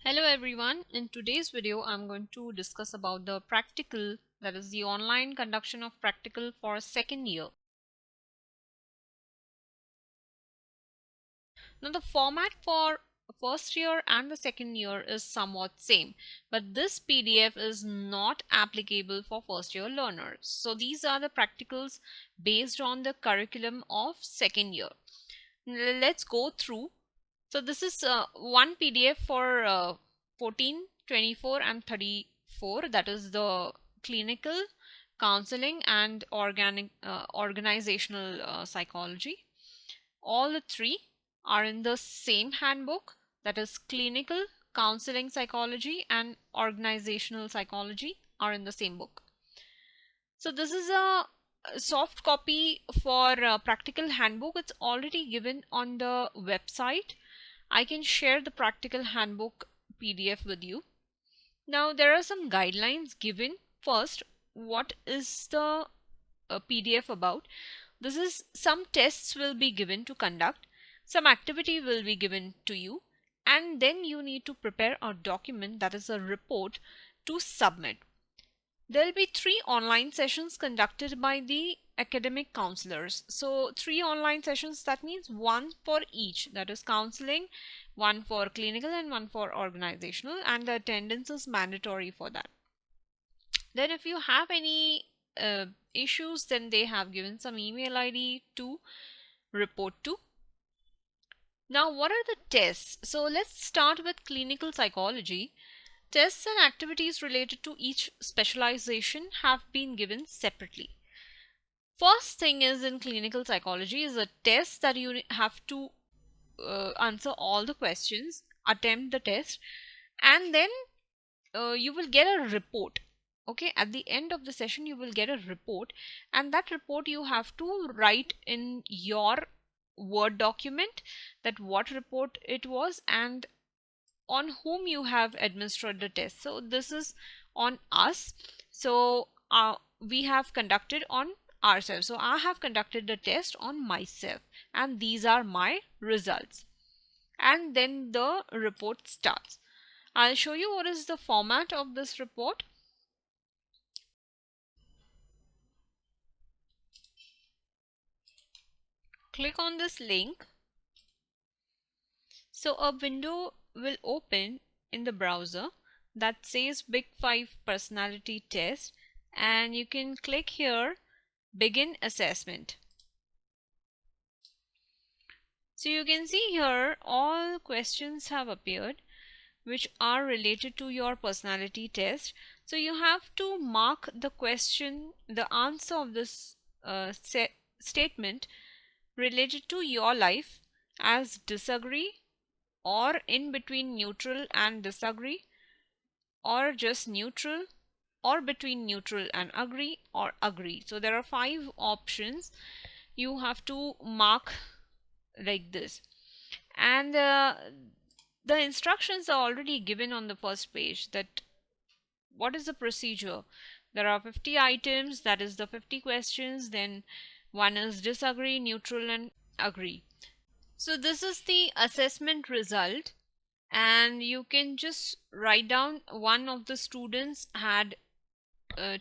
Hello everyone, in today's video I'm going to discuss about the practical, that is the online conduction of practical for second year. Now the format for first year and the second year is somewhat same, but this PDF is not applicable for first year learners. So these are the practicals based on the curriculum of second year. Let's go through. So this is one PDF for 14, 24 and 34, that is the clinical, counseling and organizational psychology. All the three are in the same handbook, that is clinical, counseling psychology and organizational psychology are in the same book. So this is a soft copy for practical handbook. It's already given on the website. I can share the practical handbook PDF with you. Now there are some guidelines given. First, what is the PDF about? This is some tests will be given to conduct, some activity will be given to you, and then you need to prepare a document, that is a report, to submit. There will be 3 online sessions conducted by the academic counselors. So 3 online sessions, that means 1 for each, that is counseling, 1 for clinical and 1 for organizational, and the attendance is mandatory for that. Then if you have any issues, then they have given some email ID to report to. Now what are the tests? So let's start with clinical psychology. Tests and activities related to each specialization have been given separately. First thing is in clinical psychology is a test that you have to answer all the questions, attempt the test, and then you will get a report. Okay, at the end of the session you will get a report, and that report you have to write in your Word document that what report it was and on whom you have administered the test. So this is on us. So we have conducted on ourselves. So I have conducted the test on myself and these are my results. And then the report starts. I'll show you what is the format of this report. Click on this link. So a window will open in the browser that says Big 5 Personality Test, and you can click here Begin Assessment. So you can see here all questions have appeared which are related to your personality test. So you have to mark the question, the answer of this statement related to your life as disagree, or in between neutral and disagree, or just neutral, or between neutral and agree, or agree. So there are 5 options you have to mark like this, and the instructions are already given on the first page that what is the procedure. There are 50 items, that is the 50 questions, then one is disagree, neutral and agree. So this is the assessment result, and you can just write down one of the students had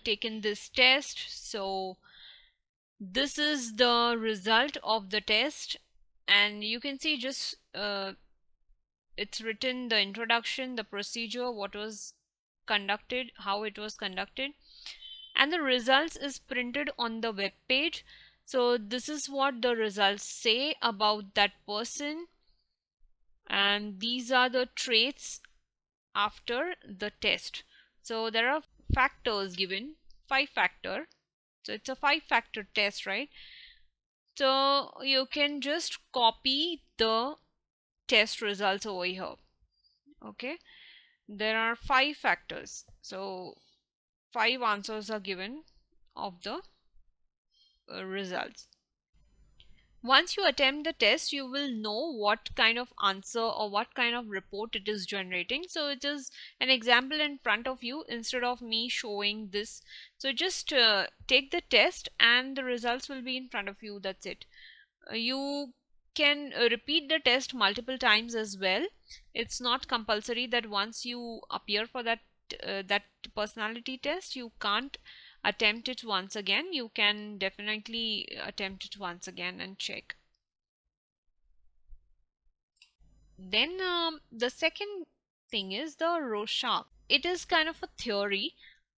taken this test. So this is the result of the test, and you can see just it's written the introduction, the procedure, what was conducted, how it was conducted, and the results is printed on the web page. So this is what the results say about that person, and these are the traits after the test. So there are factors given, 5 factor. So it's a 5 factor test, right? So you can just copy the test results over here. Okay, there are 5 factors, so 5 answers are given of the results. Once you attempt the test, you will know what kind of answer or what kind of report it is generating. So it is an example in front of you instead of me showing this. So just take the test and the results will be in front of you. That's it. You can repeat the test multiple times as well. It's not compulsory that once you appear for that personality test, you can't attempt it once again. You can definitely attempt it once again and check. Then the second thing is the Rorschach. It is kind of a theory.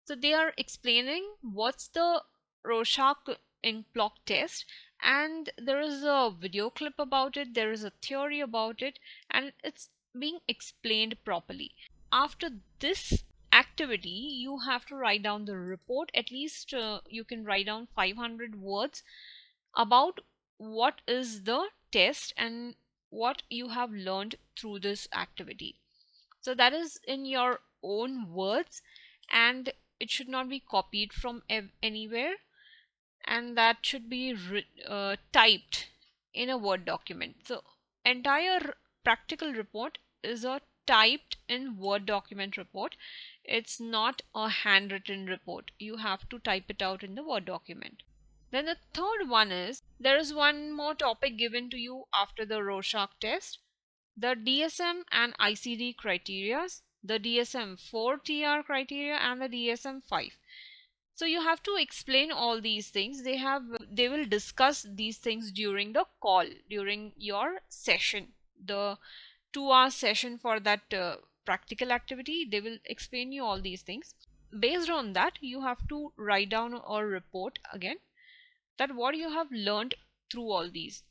So they are explaining what's the Rorschach in block test, and there is a video clip about it, there is a theory about it, and it's being explained properly. After this activity, you have to write down the report. At least you can write down 500 words about what is the test and what you have learned through this activity. So that is in your own words, and it should not be copied from anywhere, and that should be typed in a Word document. So entire practical report is a typed in Word document report. It's not a handwritten report. You have to type it out in the Word document. Then the third one is, there is one more topic given to you after the Rorschach test: the DSM and ICD criteria, the DSM-4 TR criteria, and the DSM-5. So you have to explain all these things. They will discuss these things during the call, during your session, the 2-hour session for that practical activity. They will explain you all these things. Based on that, you have to write down or report again that what you have learned through all these.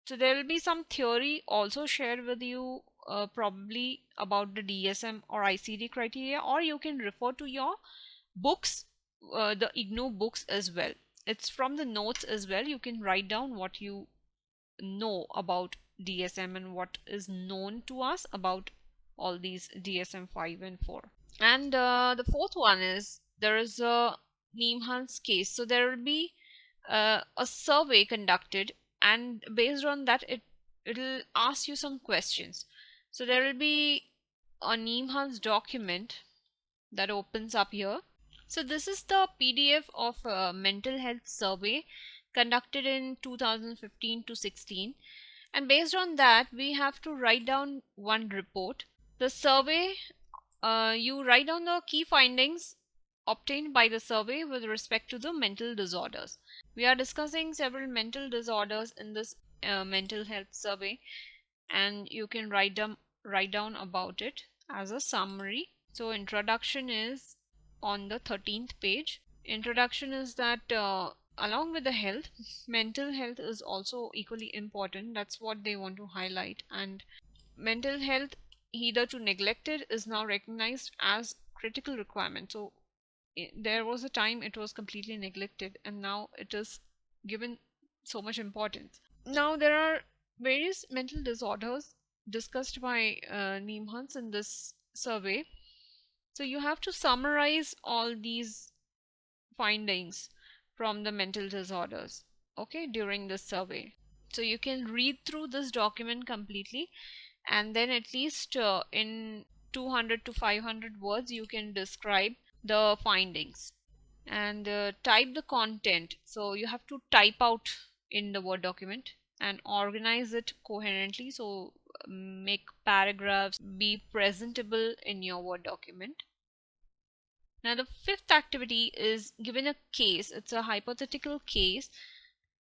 So there will be some theory also shared with you probably about the DSM or ICD criteria, or you can refer to your books, the IGNOU books as well. It's from the notes as well. You can write down what you know about DSM and what is known to us about all these DSM 5 and 4. And the fourth one is, there is a Neemhans case. So there will be a survey conducted, and based on that, it'll ask you some questions. So there will be a Neemhans document that opens up here. So this is the PDF of a mental health survey conducted in 2015 to 16, and based on that, we have to write down one report. The survey, you write down the key findings obtained by the survey with respect to the mental disorders. We are discussing several mental disorders in this mental health survey, and you can write down about it as a summary. So introduction is on the 13th page. Introduction is that along with the health, mental health is also equally important. That's what they want to highlight. And mental health, hitherto neglected, is now recognized as critical requirement. So there was a time it was completely neglected, and now it is given so much importance. Now there are various mental disorders discussed by Neemhans in this survey. So you have to summarize all these findings from the mental disorders, okay, during this survey. So you can read through this document completely, and then at least in 200 to 500 words you can describe the findings and type the content. So you have to type out in the Word document and organize it coherently, so make paragraphs be presentable in your Word document. Now the fifth activity is given a case. It's a hypothetical case.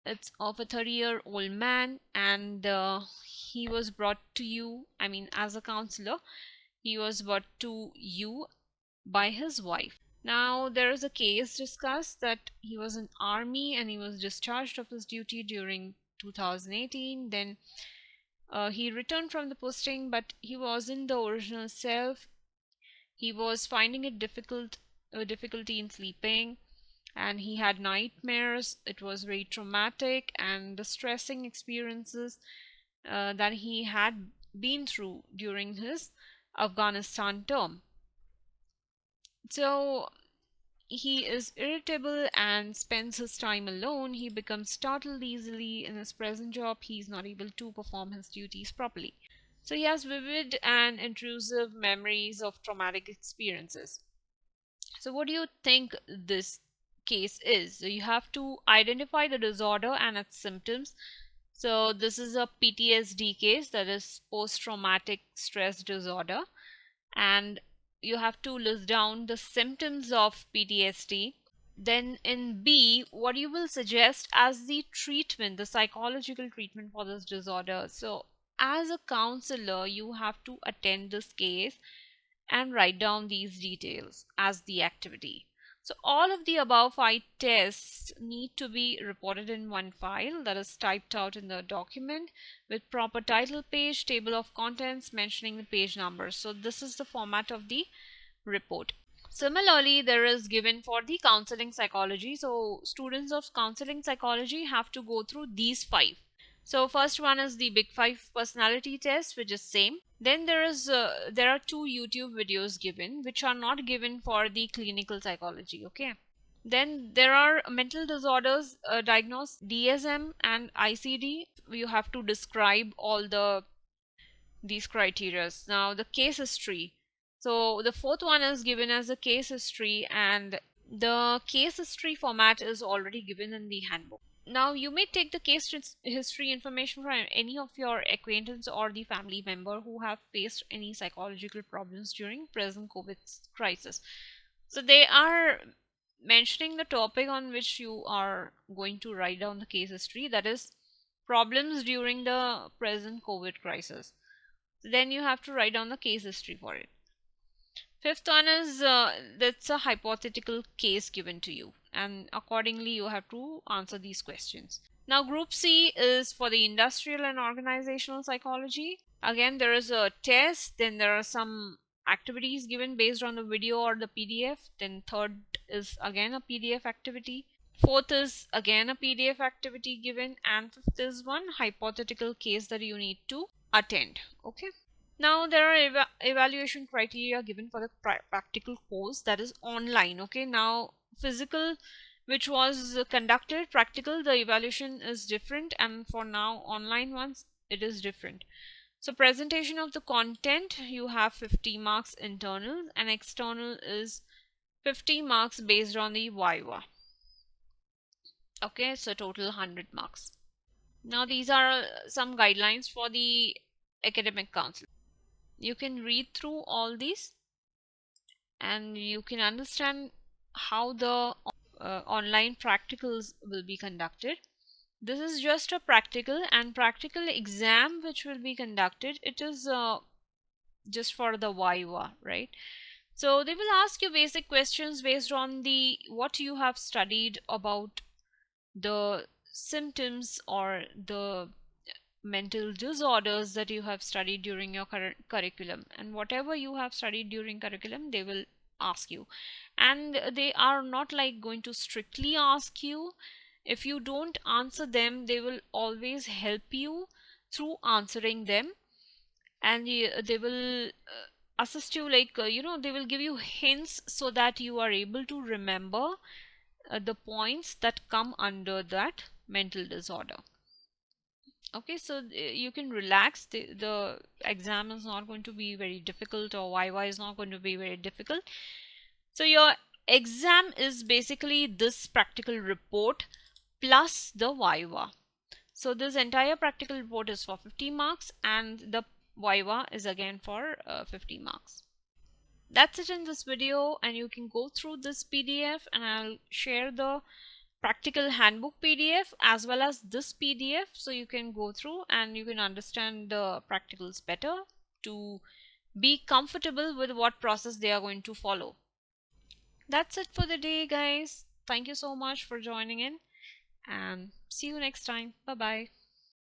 It's of a 30-year-old man, and he was brought to you, I mean as a counselor, he was brought to you by his wife. Now there is a case discussed that he was in army and he was discharged of his duty during 2018. Then he returned from the posting, but he wasn't the original self. He was finding it difficulty in sleeping, and he had nightmares. It was very traumatic and distressing experiences that he had been through during his Afghanistan term. So he is irritable and spends his time alone. He becomes startled easily. In his present job, he is not able to perform his duties properly. So he has vivid and intrusive memories of traumatic experiences. So what do you think this case is? So you have to identify the disorder and its symptoms, So this is a PTSD case, that is post-traumatic stress disorder, and you have to list down the symptoms of PTSD. Then in B, what you will suggest as the treatment, the psychological treatment for this disorder. So as a counselor, you have to attend this case and write down these details as the activity. So all of the above 5 tests need to be reported in one file that is typed out in the document with proper title page, table of contents mentioning the page numbers. So this is the format of the report. Similarly, there is given for the counseling psychology. So students of counseling psychology have to go through these 5. So first one is the Big 5 personality test, which is same. Then there are 2 YouTube videos given, which are not given for the clinical psychology. Okay. Then there are mental disorders diagnosed, DSM and ICD. You have to describe all these criteria. Now the case history. So the fourth one is given as a case history, and the case history format is already given in the handbook. Now you may take the case history information from any of your acquaintance or the family member who have faced any psychological problems during present COVID crisis. So they are mentioning the topic on which you are going to write down the case history, that is problems during the present COVID crisis. Then you have to write down the case history for it. Fifth one is that's a hypothetical case given to you, and accordingly you have to answer these questions. Now group C is for the industrial and organizational psychology. Again, there is a test, then there are some activities given based on the video or the PDF. Then third is again a PDF activity. Fourth is again a PDF activity given, and fifth is one hypothetical case that you need to attend. Okay. Now there are evaluation criteria given for the practical course, that is online. Okay. Now physical, which was conducted, practical, the evaluation is different, and for now online ones it is different. So presentation of the content, you have 50 marks internal, and external is 50 marks based on the Viva. Okay, so total 100 marks. Now these are some guidelines for the academic council. You can read through all these and you can understand how the online practicals will be conducted. This is just a practical, and practical exam which will be conducted, it is just for the Viva, right? So they will ask you basic questions based on the what you have studied about the symptoms or the mental disorders that you have studied during your curriculum, and whatever you have studied during curriculum they will ask you, and they are not like going to strictly ask you. If you don't answer them, they will always help you through answering them, and they will assist you, like they will give you hints so that you are able to remember the points that come under that mental disorder. Okay, so you can relax. The exam is not going to be very difficult, or Viva is not going to be very difficult. So your exam is basically this practical report plus the Viva. So this entire practical report is for 50 marks, and the Viva is again for 50 marks. That's it in this video, and you can go through this PDF, and I'll share the practical handbook PDF as well as this PDF, so you can go through and you can understand the practicals better to be comfortable with what process they are going to follow. That's it for the day, guys. Thank you so much for joining in, and see you next time. Bye bye.